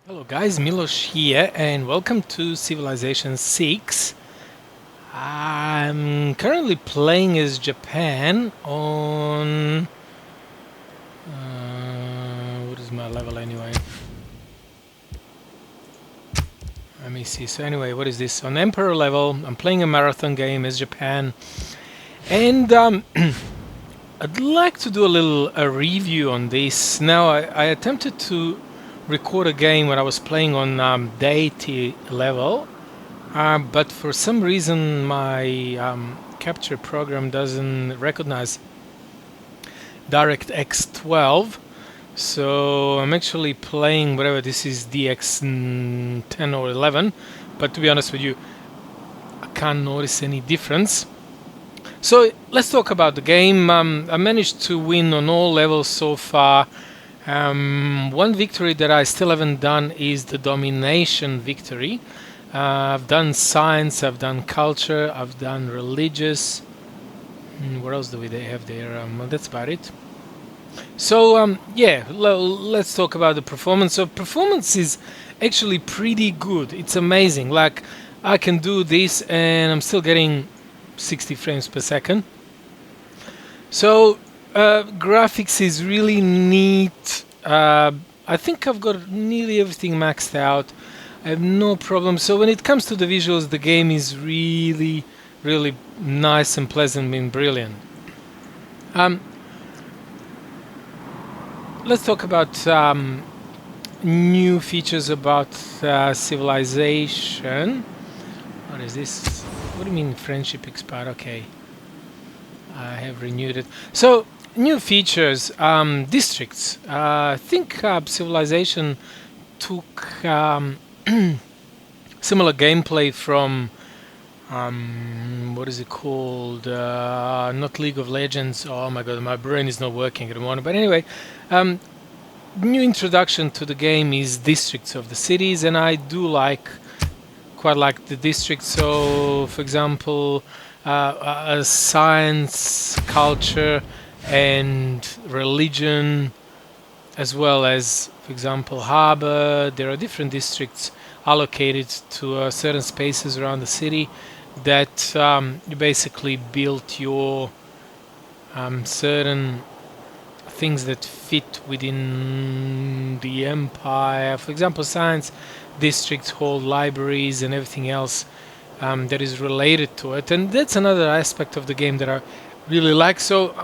Hello guys, Milos here and welcome to Civilization 6. I'm currently playing as Japan on... what is my level anyway? Let me see. So anyway, what is this? On Emperor level, I'm playing a marathon game as Japan. And I'd like to do a review on this. Now, I attempted to record a game when I was playing on deity level. But for some reason, my capture program doesn't recognize DirectX 12. So I'm actually playing whatever this is, DX 10 or 11. But to be honest with you, I can't notice any difference. So let's talk about the game. I managed to win on all levels so far. One victory that I still haven't done is the domination victory. I've done science, I've done culture, I've done religious. What else do they have there? Well, that's about it. So yeah, let's talk about the performance. So performance is actually pretty good. It's amazing. Like I can do this and I'm still getting 60 frames per second. So graphics is really neat. I think I've got nearly everything maxed out. I have no problem. So when it comes to the visuals, the game is really, really nice and pleasant and brilliant. Um, let's talk about new features about Civilization. What is this? What do you mean friendship expired? Okay, I have renewed it. So new features, districts. I think Civilization took similar gameplay from what is it called? Not League of Legends. Oh my god, my brain is not working at the moment. But anyway, new introduction to the game is districts of the cities, and I do quite like the districts. So, for example, science, culture, and religion, as well as, for example, harbor. There are different districts allocated to certain spaces around the city that you basically built your certain things that fit within the empire. For example, science districts hold libraries and everything else that is related to it. And that's another aspect of the game that I really like. So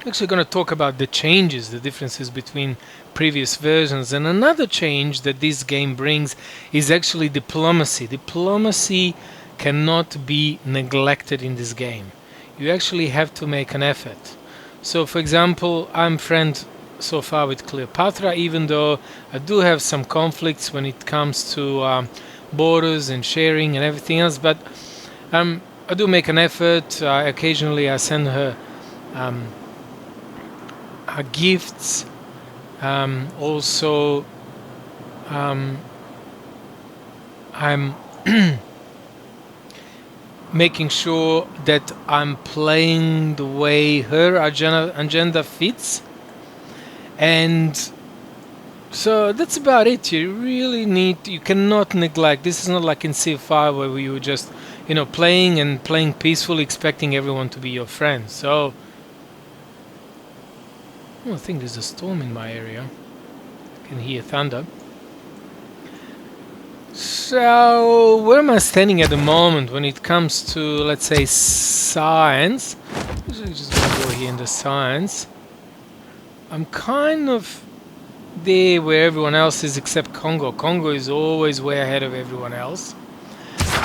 I'm actually going to talk about the changes, the differences between previous versions. And another change that this game brings is actually diplomacy. Diplomacy cannot be neglected in this game. You actually have to make an effort. So, for example, I'm friend so far with Cleopatra, even though I do have some conflicts when it comes to borders and sharing and everything else. But I do make an effort. Occasionally, I send her gifts. Also, I'm making sure that I'm playing the way her agenda fits. And so that's about it. You cannot neglect. This is not like in Civ 5 where we were just, playing and playing peacefully, expecting everyone to be your friend. So, I think there's a storm in my area. I can hear thunder. So, where am I standing at the moment when it comes to, let's say, science? I'm just gonna go here in the science. I'm kind of there where everyone else is except Congo. Congo is always way ahead of everyone else.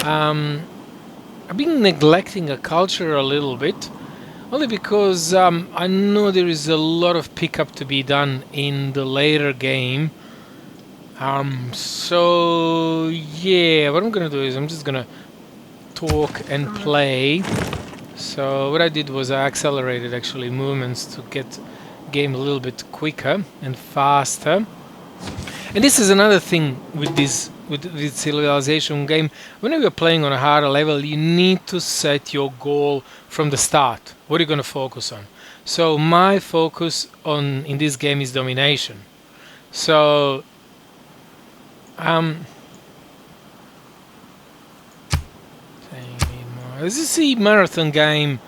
I've been neglecting a culture a little bit, only because I know there is a lot of pickup to be done in the later game. So yeah, what I'm gonna do is I'm just gonna talk and play. So what I did was I accelerated actually movements to get game a little bit quicker and faster. And this is another thing with this Civilization game. Whenever you're playing on a harder level, you need to set your goal from the start. What are you gonna focus on? So my focus in this game is domination. So Um, as you see, marathon game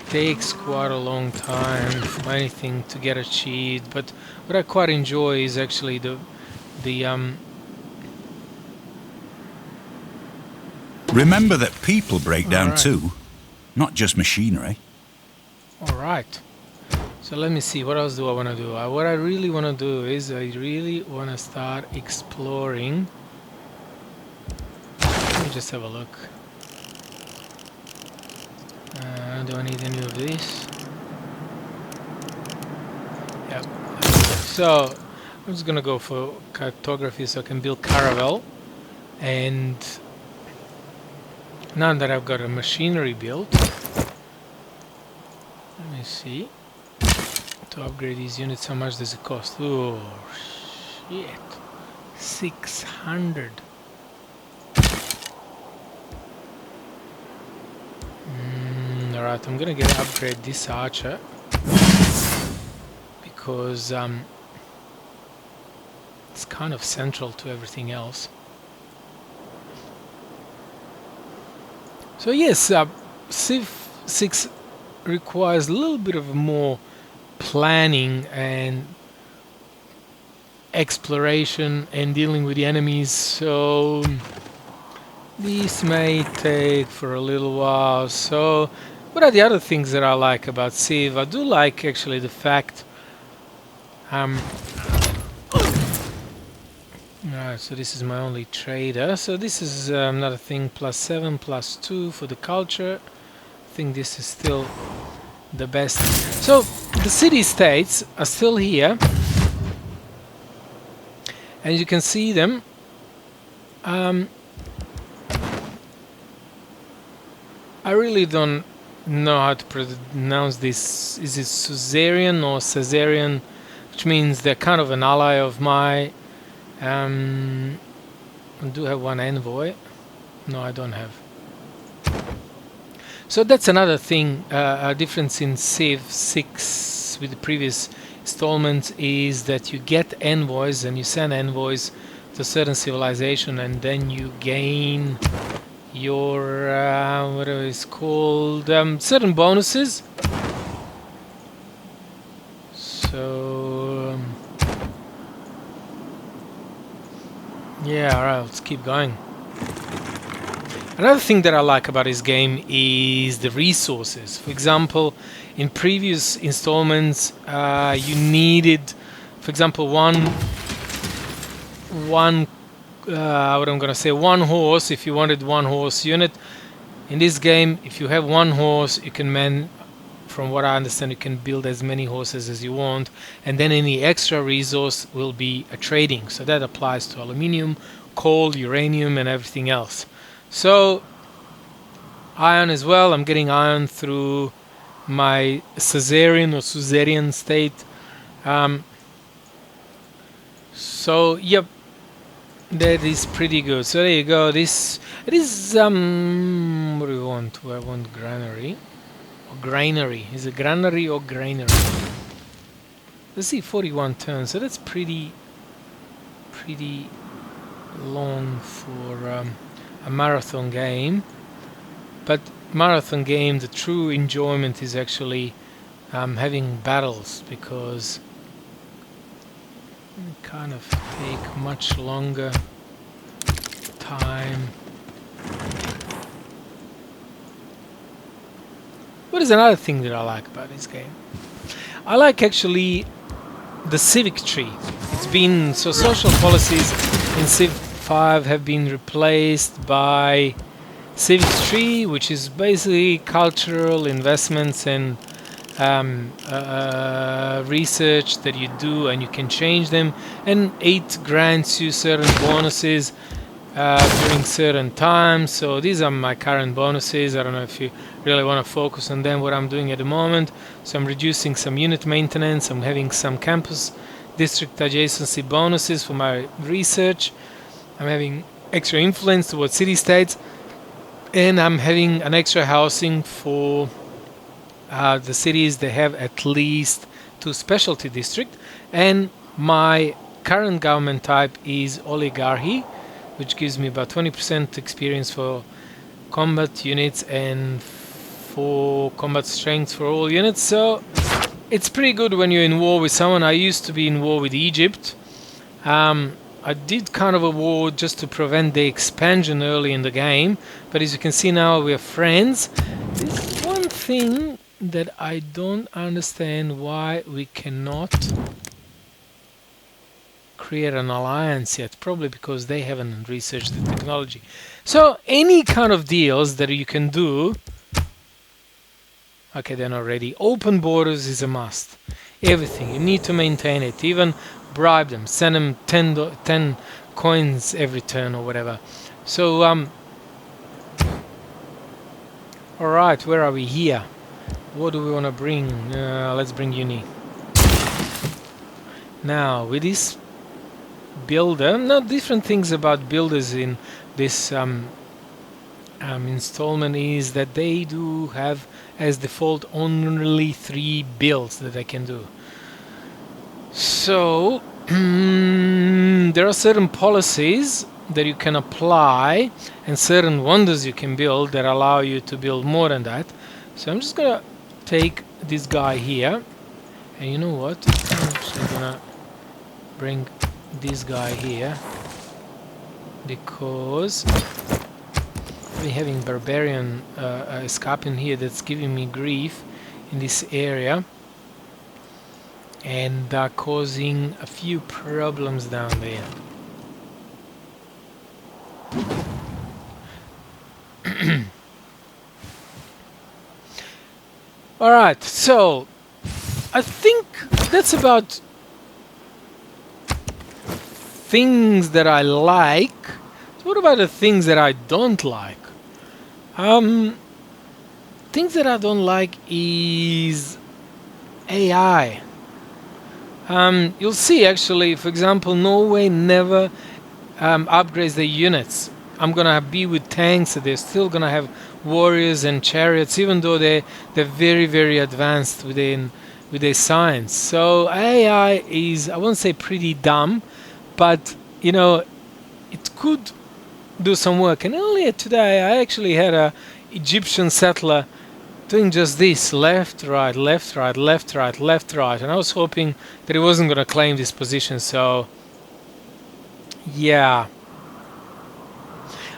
takes quite a long time for anything to get achieved. But what I quite enjoy is actually the. Remember that people break down Alright. too, not just machinery. All right. So let me see. What else do I want to do? What I really want to do is I really want to start exploring. Let me just have a look. Do I need any of this? Yep. So I'm just gonna go for cartography so I can build Caravel. And now that I've got a machinery built, let me see. To upgrade these units, how much does it cost? Oh shit. 600. Alright, I'm gonna upgrade this archer because it's kind of central to everything else. So yes, Civ 6 requires a little bit of more planning and exploration and dealing with the enemies, so this may take for a little while. So what are the other things that I like about Civ? I do like actually the fact alright, so this is my only trader. So this is another thing, +7, +2 for the culture. I think this is still the best. So the city-states are still here, and you can see them. I really don't know how to pronounce this. Is it Suzerain or Caesarian? Which means they're kind of an ally of my. I do have one envoy. No, I don't have. So that's another thing. A difference in Civ 6 with the previous installments is that you get envoys and you send envoys to certain civilization, and then you gain your whatever it's called, certain bonuses. So yeah, alright, let's keep going. Another thing that I like about this game is the resources. For example, in previous installments, you needed, for example, one what I'm gonna say, one horse. If you wanted one horse unit in this game, if you have one horse, you can from what I understand, you can build as many horses as you want, and then any extra resource will be a trading. So that applies to aluminium, coal, uranium, and everything else. So iron as well. I'm getting iron through my Suzerain state. So yep, that is pretty good. So there you go. This it is what do we want? I want granary. Or granary. Is it granary or granary? Let's see, 41 turns. So that's pretty long for a marathon game. But marathon game, the true enjoyment is actually having battles, because it kind of take much longer time. What is another thing that I like about this game? I like actually the civic tree. It's been so social policies in Civ 5 have been replaced by civic tree, which is basically cultural investments and research that you do, and you can change them, and 8 grants you certain bonuses during certain times. So these are my current bonuses. I don't know if you really want to focus on them, what I'm doing at the moment. So I'm reducing some unit maintenance, I'm having some campus district adjacency bonuses for my research, I'm having extra influence towards city-states, and I'm having an extra housing for the cities that have at least 2 specialty districts. And my current government type is oligarchy, which gives me about 20% experience for combat units and for combat strength for all units. So it's pretty good when you're in war with someone. I used to be in war with Egypt. I did kind of a war just to prevent the expansion early in the game, but as you can see now we are friends. There's one thing that I don't understand, why we cannot create an alliance yet. Probably because they haven't researched the technology. So any kind of deals that you can do, okay, they're not ready. Open borders is a must. Everything, you need to maintain it. Even bribe them, send them 10 coins every turn or whatever. So alright, where are we here? What do we want to bring? Let's bring uni. Now with this builder, now different things about builders in this installment is that they do have as default only 3 builds that they can do. So there are certain policies that you can apply and certain wonders you can build that allow you to build more than that. So I'm just gonna take this guy here, and you know what, I'm actually gonna bring this guy here because we're having barbarian escaping here that's giving me grief in this area and causing a few problems down there. Alright, so I think that's about things that I like. So what about the things that I don't like? Things that I don't like is AI. You'll see actually, for example, Norway never upgrades their units. I'm gonna be with tanks, so they're still gonna have warriors and chariots, even though they're very, very advanced with their science. So AI is, I won't say pretty dumb, but you know, it could do some work. And earlier today I actually had a Egyptian settler doing just this, left, right, left, right, left, right, left, right, and I was hoping that he wasn't going to claim this position. So yeah.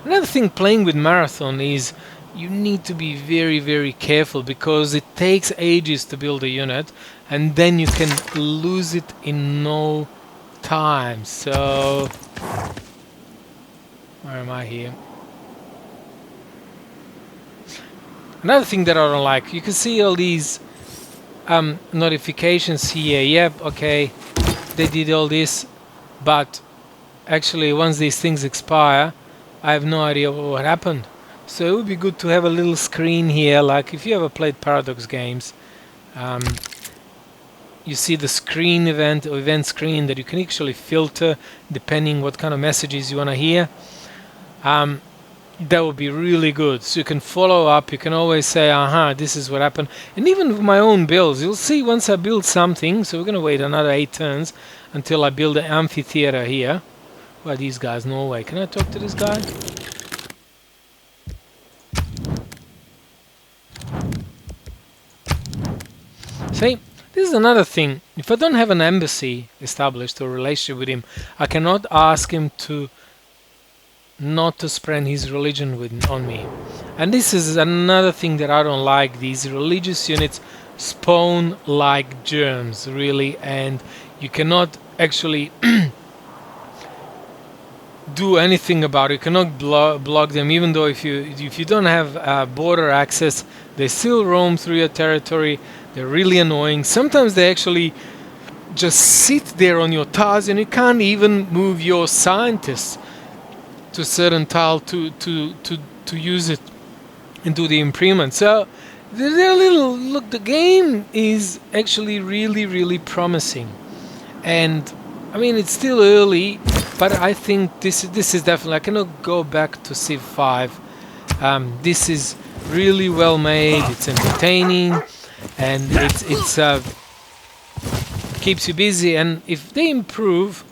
Another thing playing with Marathon is you need to be very, very careful because it takes ages to build a unit and then you can lose it in no time. So where am I here? Another thing that I don't like, you can see all these notifications here. Yep, okay, they did all this, but actually once these things expire, I have no idea what happened. So it would be good to have a little screen here, like if you ever played Paradox games, you see the screen event screen that you can actually filter depending what kind of messages you want to hear. That would be really good. So you can follow up, you can always say, this is what happened. And even with my own builds, you'll see once I build something, so we're going to wait another 8 turns until I build an amphitheater here. Who are these guys? Norway. Can I talk to this guy? See, this is another thing. If I don't have an embassy established or relationship with him, I cannot ask him to not to spread his religion on me. And this is another thing that I don't like. These religious units spawn like germs, really, and you cannot actually do anything about it. You cannot block them, even though if you don't have border access, they still roam through your territory. They're really annoying. Sometimes they actually just sit there on your tiles and you can't even move your scientists to a certain tile to use it and do the improvement. So they're a little, look, the game is actually really, really promising. And I mean, it's still early, but I think this is definitely, I cannot go back to Civ 5. This is really well made, it's entertaining, and it's keeps you busy. And if they improve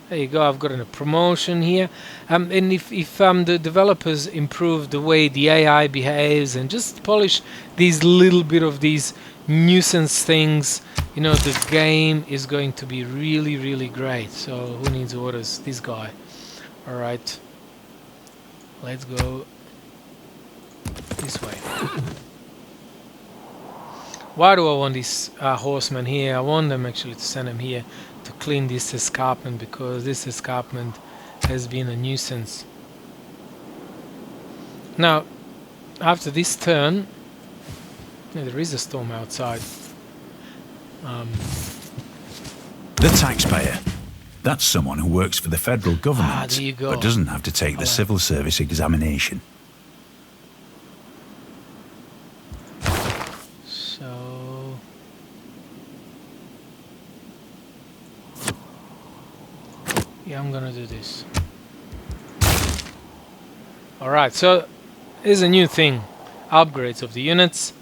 There you go, I've gotten a promotion here. And if the developers improve the way the AI behaves and just polish these little bit of these nuisance things, you know, the game is going to be really, really great. So who needs orders? This guy. Alright. Let's go this way. Why do I want this horseman here? I want them actually to send him here to clean this escarpment, because this escarpment has been a nuisance. Now, after this turn, yeah, there is a storm outside. The taxpayer. That's someone who works for the federal government, there you go. but doesn't have to take the civil service examination. So... yeah, I'm gonna do this. Alright, so here's a new thing. Upgrades of the units.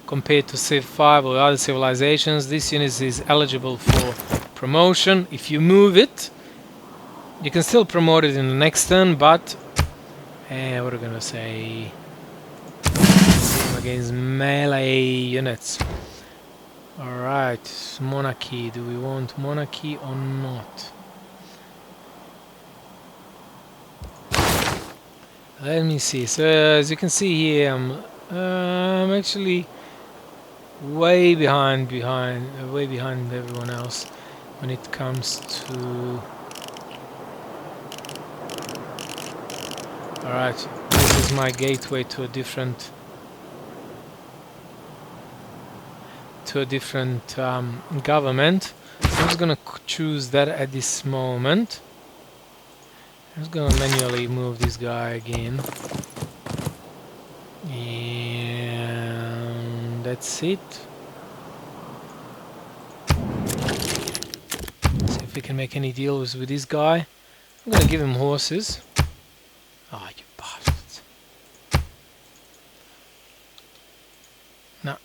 Compared to Civ 5 or other civilizations, this unit is eligible for promotion. If you move it, you can still promote it in the next turn, but what are we gonna say? Against melee units. Alright, monarchy. Do we want monarchy or not? Let me see. So as you can see here, I'm actually way behind everyone else when it comes to... Alright, this is my gateway to a different government. I'm just gonna choose that at this moment. I'm just gonna manually move this guy again. And that's it. See if we can make any deals with this guy. I'm gonna give him horses. Ah, you bastards. No.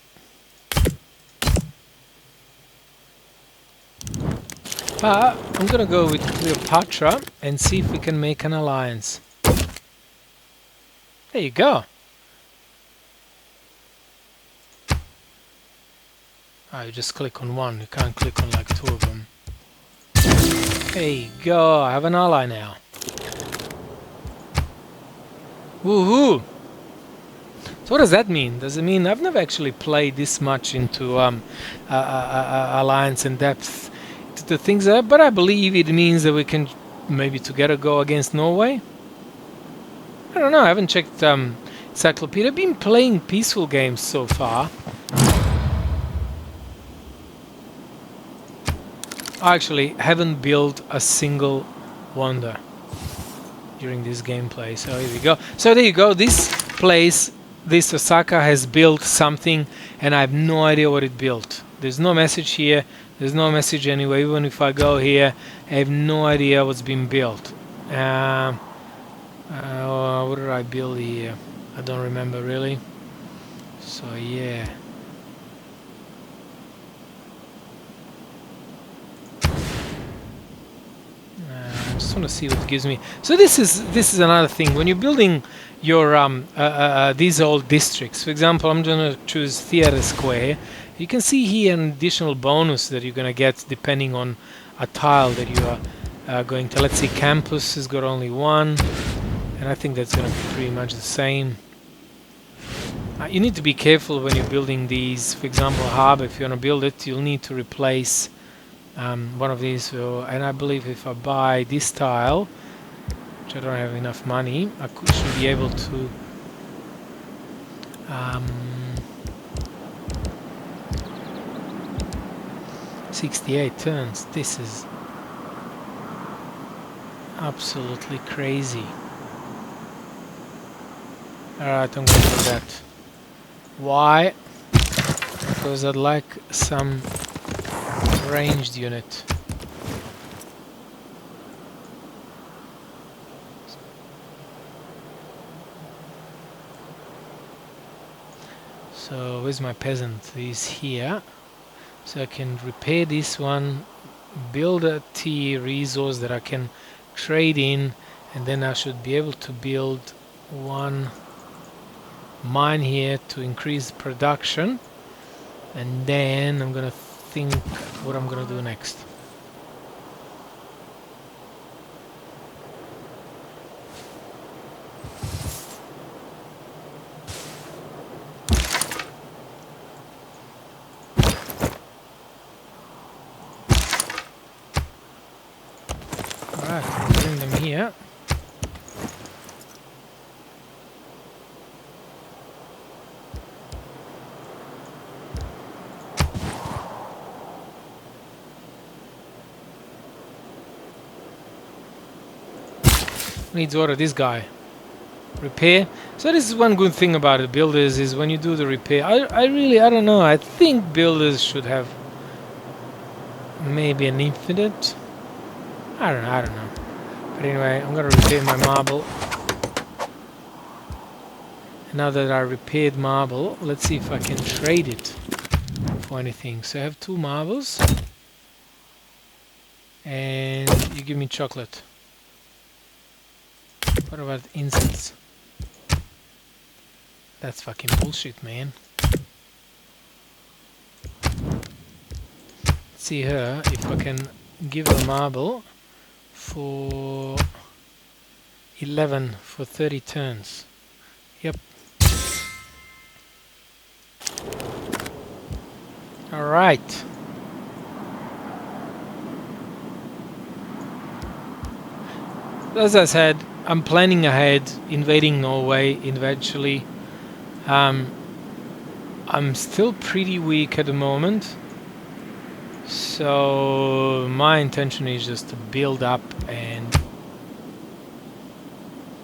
But I'm gonna go with Cleopatra and see if we can make an alliance. There you go. You just click on one, you can't click on like two of them. There you go, I have an ally now. Woohoo! So what does that mean? Does it mean I've never actually played this much into alliance and depth to the things there, but I believe it means that we can maybe together go against Norway? I don't know, I haven't checked Encyclopedia. I've been playing peaceful games so far. I actually haven't built a single wonder during this gameplay, so here we go. So there you go, this place, this Osaka has built something and I have no idea what it built. There's no message here, there's no message anywhere. Even if I go here, I have no idea what's been built. What did I build here? I don't remember really. So yeah. I just want to see what it gives me. So this is another thing. When you're building your these old districts, for example, I'm going to choose Theatre Square. You can see here an additional bonus that you're going to get depending on a tile that you are going to. Let's see, campus has got only one, and I think that's going to be pretty much the same. You need to be careful when you're building these. For example, harbor, if you want to build it, you'll need to replace one of these. And I believe if I buy this tile, which I don't have enough money, I should be able to 68 turns. This is absolutely crazy. Alright, I'm going to do that. Why? Because I'd like some ranged unit. So where's my peasant? He's here. So I can repair this one build a T resource that I can trade in, and then I should be able to build one mine here to increase production, and then I'm gonna think what I'm gonna do next. Alright, bring them here. Needs water, this guy. Repair. So this is one good thing about the builders, is when you do the repair. I don't know. I think builders should have maybe an infinite. I don't know. But anyway, I'm gonna repair my marble. And now that I repaired marble, let's see if I can trade it for anything. So I have 2 marbles. And you give me chocolate. What about incense? That's fucking bullshit, man. Let's see her if I can give her marble for 11 for 30 turns. Yep. Alright. As I said, I'm planning ahead, invading Norway eventually. I'm still pretty weak at the moment, so my intention is just to build up and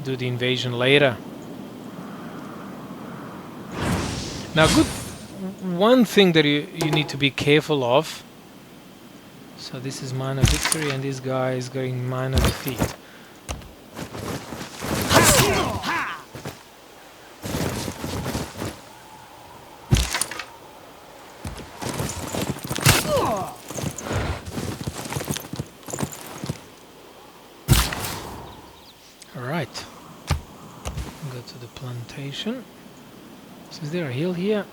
do the invasion later. Now, one thing that you need to be careful of. So this is minor victory, and this guy is going minor defeat. Alright, go to the plantation. So is there a hill here?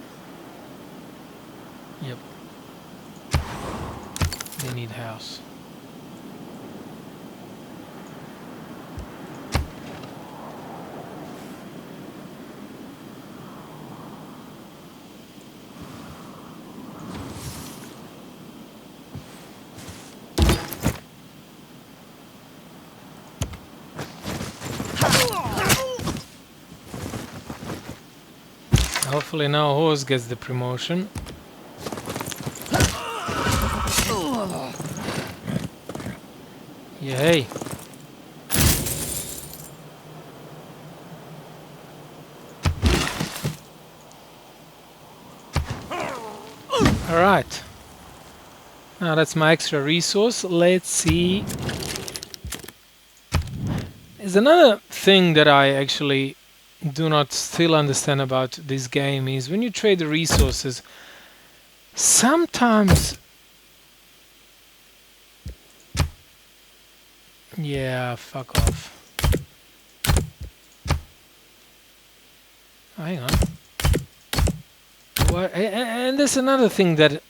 Yep. They need house. Hopefully now horse gets the promotion. Yeah, hey. Alright. Now that's my extra resource. Let's see. There's another thing that I actually do not still understand about this game, is when you trade the resources, sometimes... Yeah, fuck off. Oh, hang on. What? And there's another thing that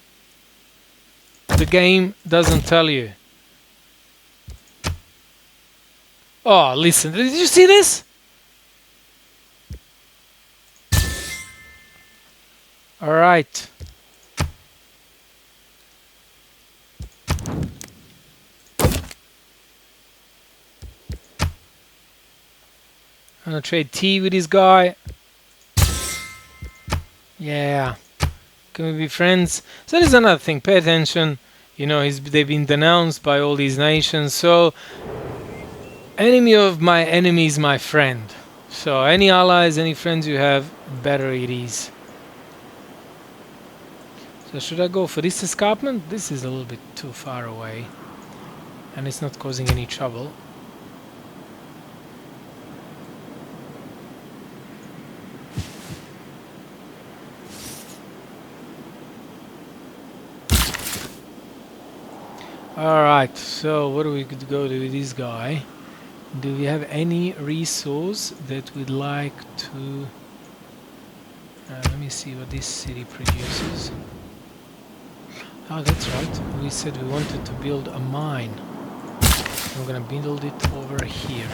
the game doesn't tell you. Oh, listen, did you see this? Alright. I'm gonna trade tea with this guy. Yeah. Can we be friends? So there's another thing, pay attention. You know, they've been denounced by all these nations, so enemy of my enemy is my friend. So any allies, any friends you have, better it is. So should I go for this escarpment? This is a little bit too far away, and it's not causing any trouble. Alright, so what do we could go to with this guy? Do we have any resource that we'd like to... let me see what this city produces. Oh, that's right. We said we wanted to build a mine. I'm gonna build it over here.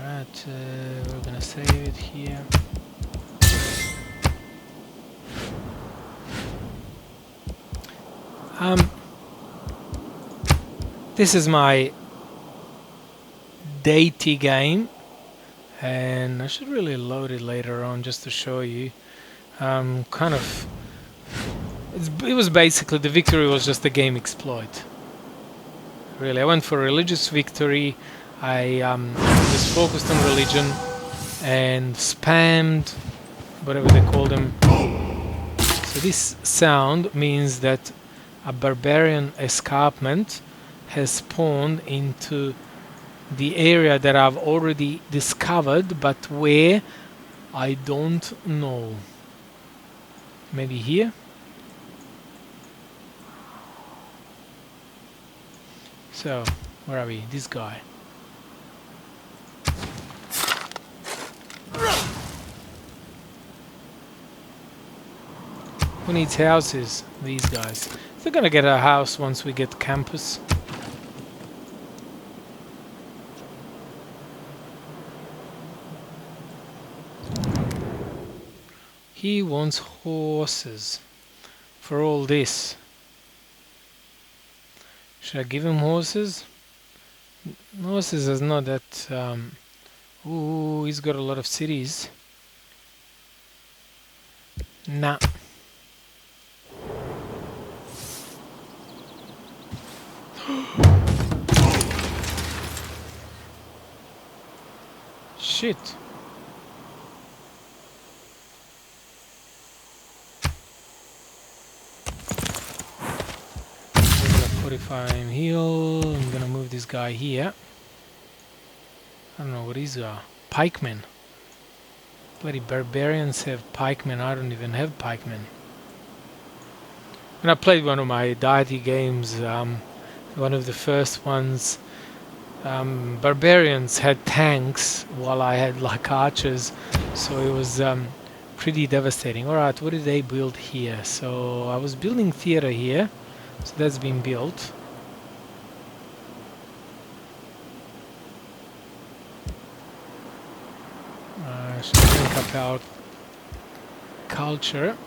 Alright, we're gonna save it here. This is my deity game, and I should really load it later on just to show you. Kind of, it was basically, the victory was just a game exploit. Really, I went for religious victory. I was focused on religion and spammed whatever they call them. So this sound means that a barbarian escarpment has spawned into the area that I've already discovered, but where I don't know. Maybe here? So, where are we? This guy. Who needs houses? These guys. They're gonna get a house once we get campus. He wants horses for all this. Should I give him horses? Horses is not that... ooh, he's got a lot of cities. Nah. Shit. I'm gonna fortify him heal. I'm gonna move this guy here. I don't know what he's got. Pikemen. Bloody barbarians have pikemen. I don't even have pikemen. When I played one of my deity games, one of the first ones, barbarians had tanks while I had like archers, so it was pretty devastating. Alright, what did they build here? So I was building theater here, so that's been built. Should link up our culture.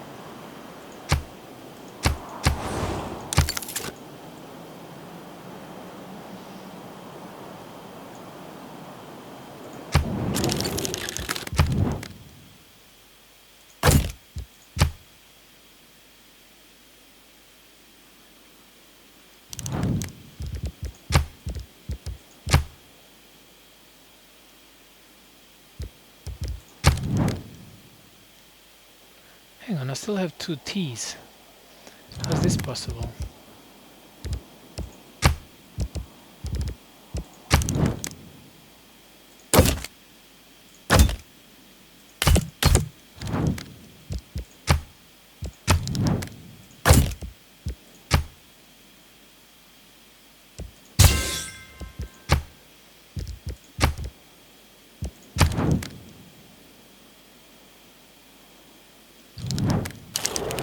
Hang on, I still have 2 T's. How is this possible?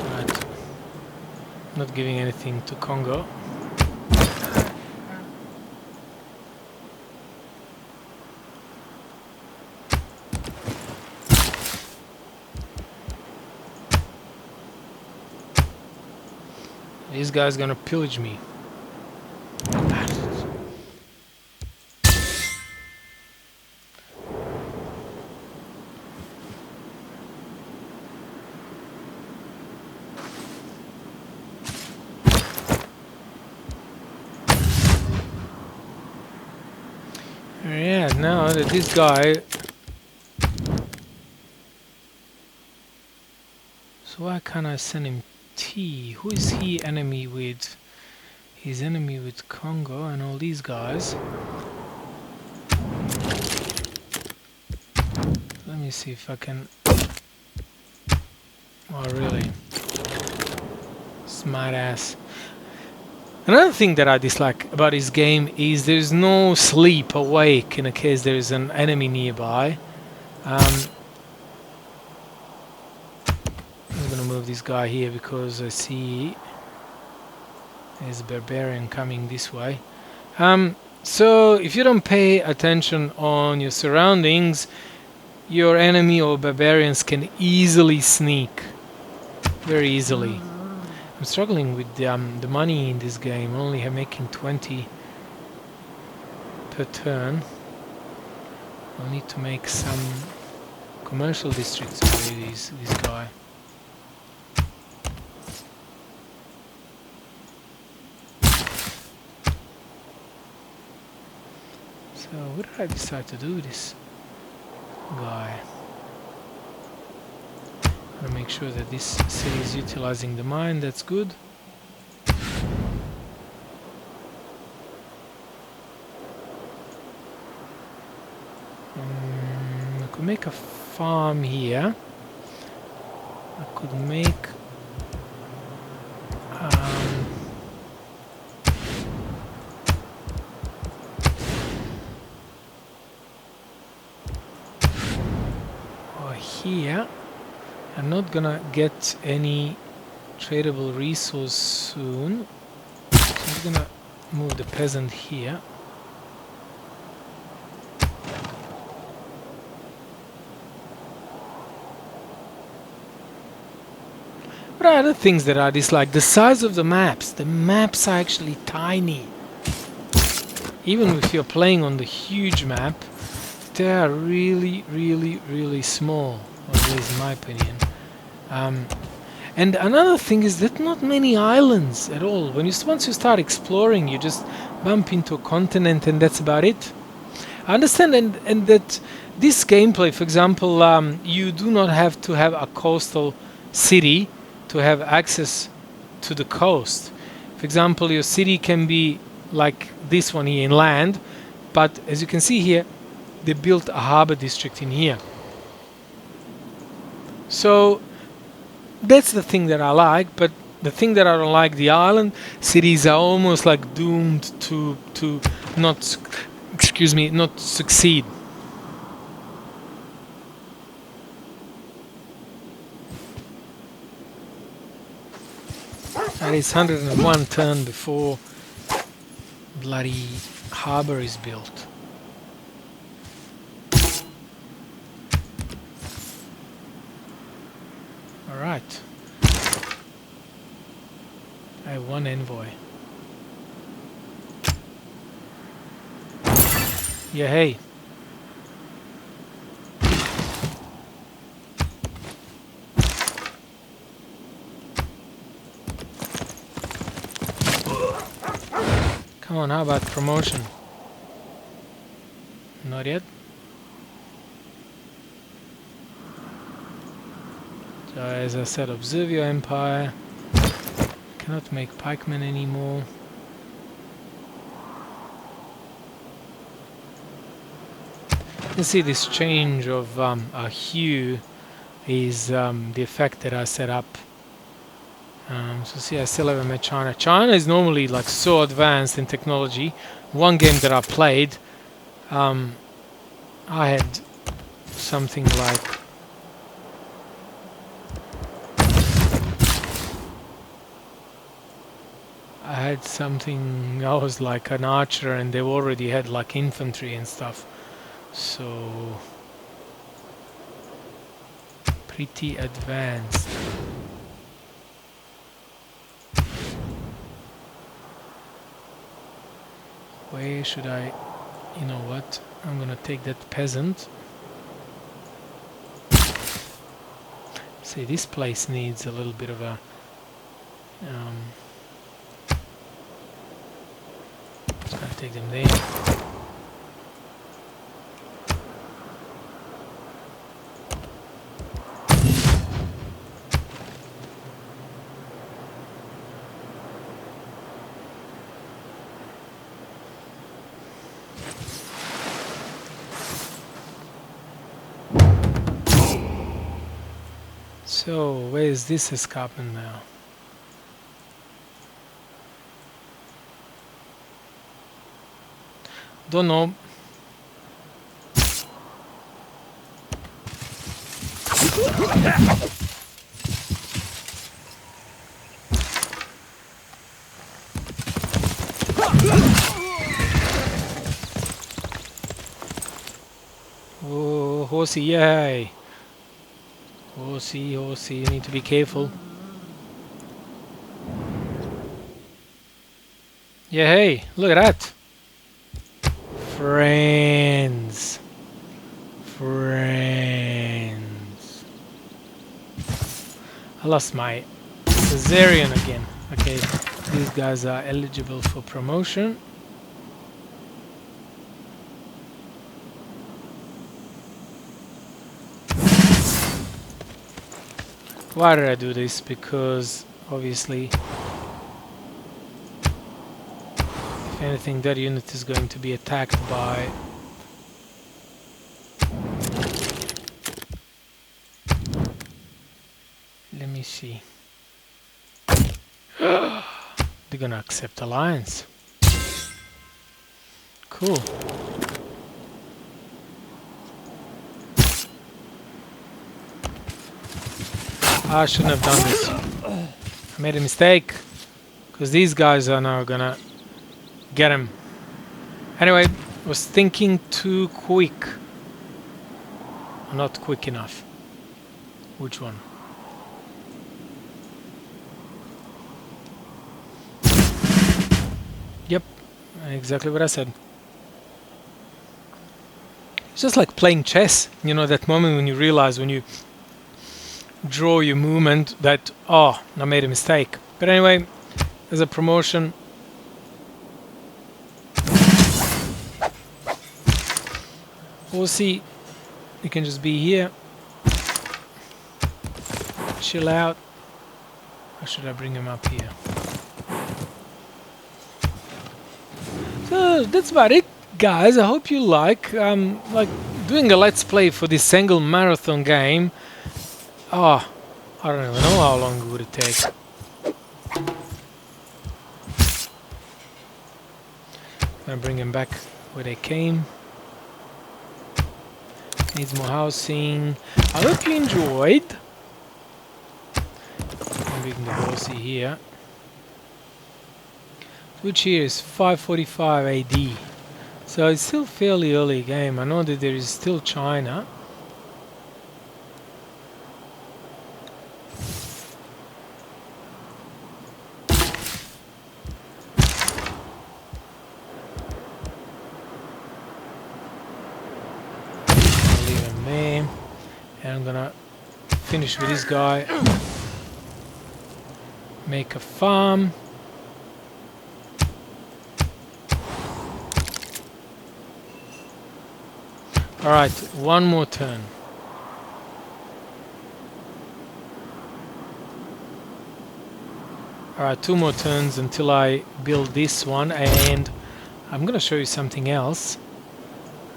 Right. Not giving anything to Congo. This guy's gonna pillage me. Yeah, now that this guy... So why can't I send him T? Who is he enemy with? his enemy with Congo and all these guys. Let me see if I can... Oh, really? Smart ass. Another thing that I dislike about this game is there's no sleep awake in a case there is an enemy nearby. I'm gonna move this guy here because I see there's a barbarian coming this way. So if you don't pay attention on your surroundings, your enemy or barbarians can easily sneak. Very easily. I'm struggling with the money in this game. Only making 20 per turn. I'll need to make some commercial districts for this guy. So what did I decide to do with this guy? Gotta make sure that this city is utilizing the mine. That's good. I could make a farm here. I could make or here. I'm not gonna get any tradable resource soon, so I'm gonna move the peasant here. What are other things that I dislike? The size of the maps. The maps are actually tiny. Even if you're playing on the huge map, they are really, really, really small, or at least in my opinion. And another thing is that not many islands at all. Once you start exploring, you just bump into a continent and that's about it. I understand and that this gameplay, for example, you do not have to have a coastal city to have access to the coast. For example, your city can be like this one here inland, but as you can see here, they built a harbor district in here. So that's the thing that I like, but the thing that I don't like, the island cities are almost like doomed to not succeed. That is 101 turn before bloody harbor is built. Alright. I have one envoy. Yeah, hey. Come on, how about promotion? Not yet. So as I said, observe your empire. Cannot make pikemen anymore. You can see this change of a hue is the effect that I set up. So see, I still haven't met China. China is normally like so advanced in technology. One game that I played, I had something like I was like an archer and they already had like infantry and stuff. So pretty advanced. Where should I... You know what? I'm gonna take that peasant. See, this place needs a little bit of a... just gonna take them there. So, where is this escarpment now? Don't know. Oh, horsey, yay! Horsey, horsey, you need to be careful. Yeah, hey, look at that! Friends. Friends. I lost my Caesarean again. Okay, these guys are eligible for promotion. Why did I do this? Because obviously, if anything, that unit is going to be attacked by let me see. They're gonna accept alliance. Cool. I shouldn't have done this. I made a mistake. Because these guys are now gonna get him. Anyway, was thinking too quick. Not quick enough. Which one? Yep, exactly what I said. It's just like playing chess. You know, that moment when you realize when you draw your movement that, oh, I made a mistake. But anyway, as a promotion, we'll see. You can just be here. Chill out. Or should I bring him up here? So that's about it, guys. I hope you like doing a let's play for this single marathon game. Oh, I don't even know how long would it take. I'm gonna bring him back where they came. Needs more housing. I hope you enjoyed. I'm bringing the horsey here. Which here is 545 AD. So it's still fairly early game. I know that there is still China. I'll leave him there. And I'm gonna finish with this guy. Make a farm. Alright, one more turn. Alright, two more turns until I build this one, and I'm gonna show you something else.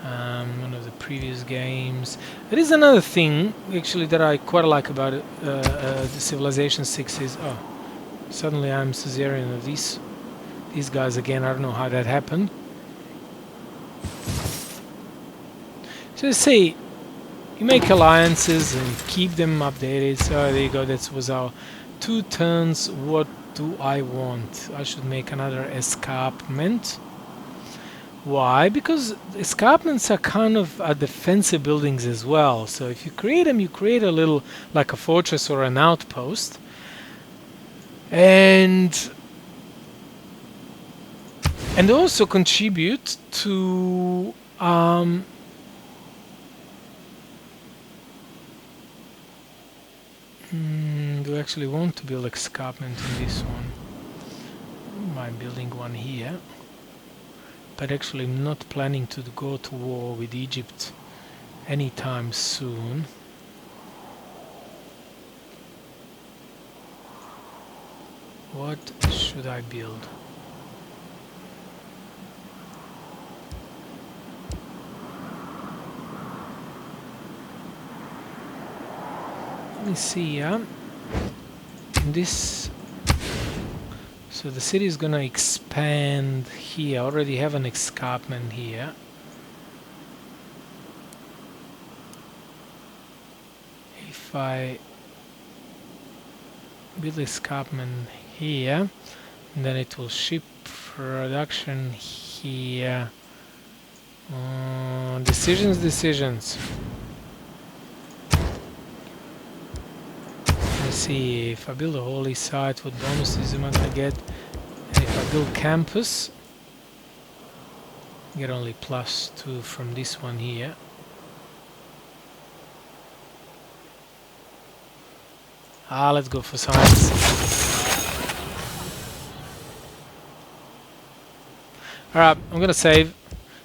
One of the previous games. There is another thing actually that I quite like about it, the Civilization 6 is, oh, suddenly I'm Caesarean of these guys again. I don't know how that happened. So say you make alliances and keep them updated. So there you go. That was our 2 turns. What do I want? I should make another escarpment. Why? Because escarpments are kind of defensive buildings as well. So if you create them, you create a little like a fortress or an outpost. And also contribute to do I actually want to build escarpment in this one? I'm building one here, but actually I'm not planning to go to war with Egypt anytime soon. What should I build? let me see, this, so the city is gonna expand here. I already have an escarpment here. If I build escarpment here, then it will ship production here. Decisions. Let's see, if I build a holy site, what bonuses am I gonna get? And if I build campus, get only +2 from this one here. Let's go for science. Alright, I'm gonna save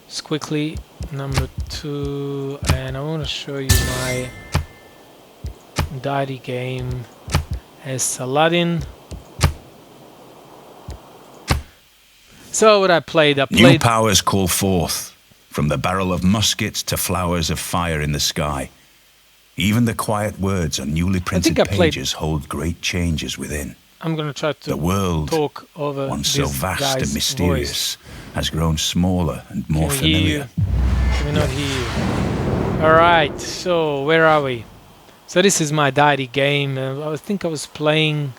just quickly number 2, and I want to show you my deity game as Saladin. So what I played, New powers call forth, from the barrel of muskets to flowers of fire in the sky. Even the quiet words on newly printed pages hold great changes within. I'm going to try to the world, talk over once this so vast guy's and mysterious, voice. has grown smaller and more Can we hear familiar. you? Can we not hear you? Alright, so where are we? So this is my deity game. I think I was playing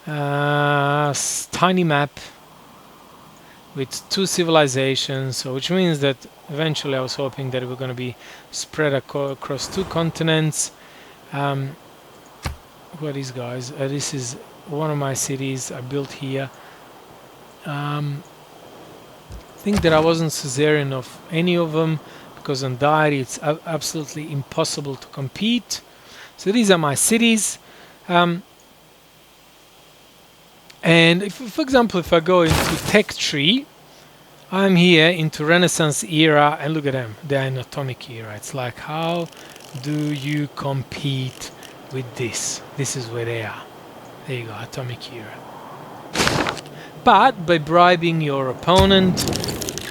tiny map with 2 civilizations, so which means that eventually I was hoping that we're going to be spread across 2 continents. Who are these guys? This is one of my cities I built here. Think that I wasn't suzerain of any of them, because on deity it's absolutely impossible to compete. So these are my cities. And if, for example, if I go into tech tree, I'm here into Renaissance era, and look at them, they're in atomic era. It's like, how do you compete with this? This is where they are. There you go, atomic era. But by bribing your opponent,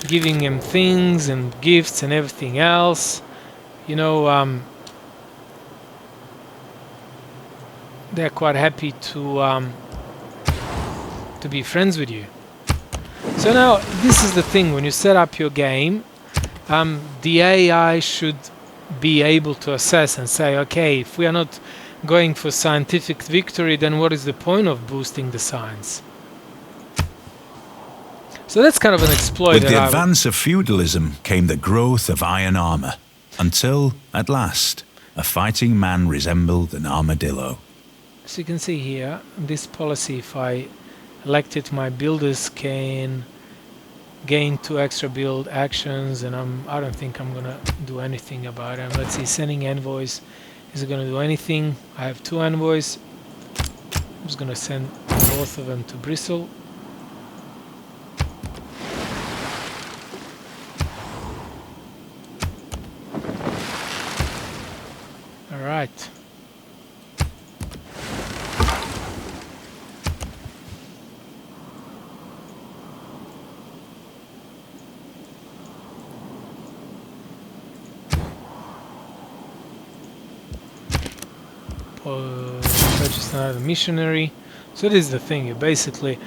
giving him things and gifts and everything else, you know, they're quite happy to be friends with you. So now this is the thing, when you set up your game, the AI should be able to assess and say, okay, if we are not going for scientific victory, then what is the point of boosting the science? So that's kind of an exploit. With the advance of feudalism came the growth of iron armor, until, at last, a fighting man resembled an armadillo. As you can see here, this policy, if I elect it, my builders can gain 2 extra build actions, and I don't think I'm gonna do anything about it. Let's see, sending envoys, is it gonna do anything? I have 2 envoys. I'm just gonna send both of them to Bristol. Alright. Purchase another missionary. So this is the thing, you basically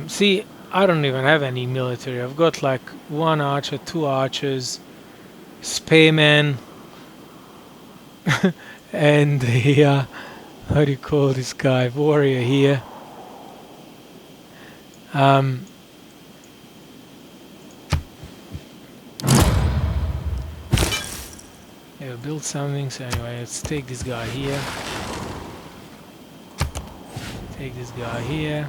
see, I don't even have any military. I've got like 1 archer, 2 archers, spearmen, and the how do you call this guy, warrior here. Yeah, build something. So anyway, let's take this guy here. Take this guy here.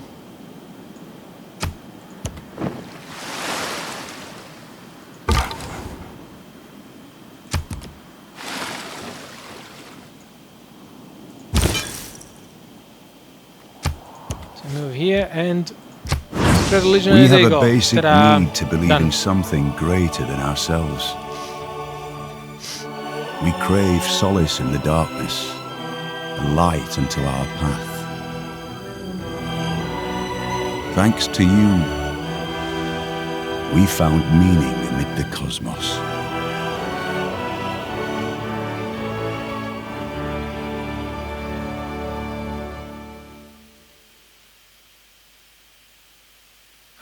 So move here and spread religion. We There you have a go. basic Ta-da. need to believe Done. in something greater than ourselves. We crave solace in the darkness, and light unto our path. Thanks to you, we found meaning amid the cosmos.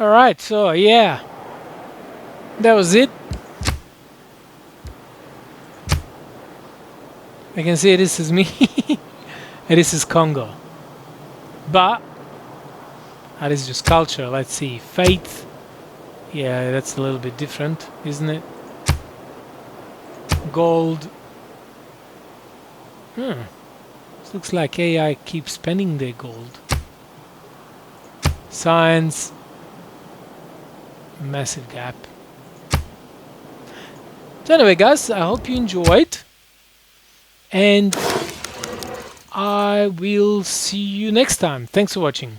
Alright, so yeah, that was it. I can see this is me and this is Congo. But that is just culture. Let's see. Faith. Yeah, that's a little bit different, isn't it? Gold. This looks like AI keeps spending their gold. Science. Massive gap. So anyway, guys, I hope you enjoyed. And I will see you next time. Thanks for watching.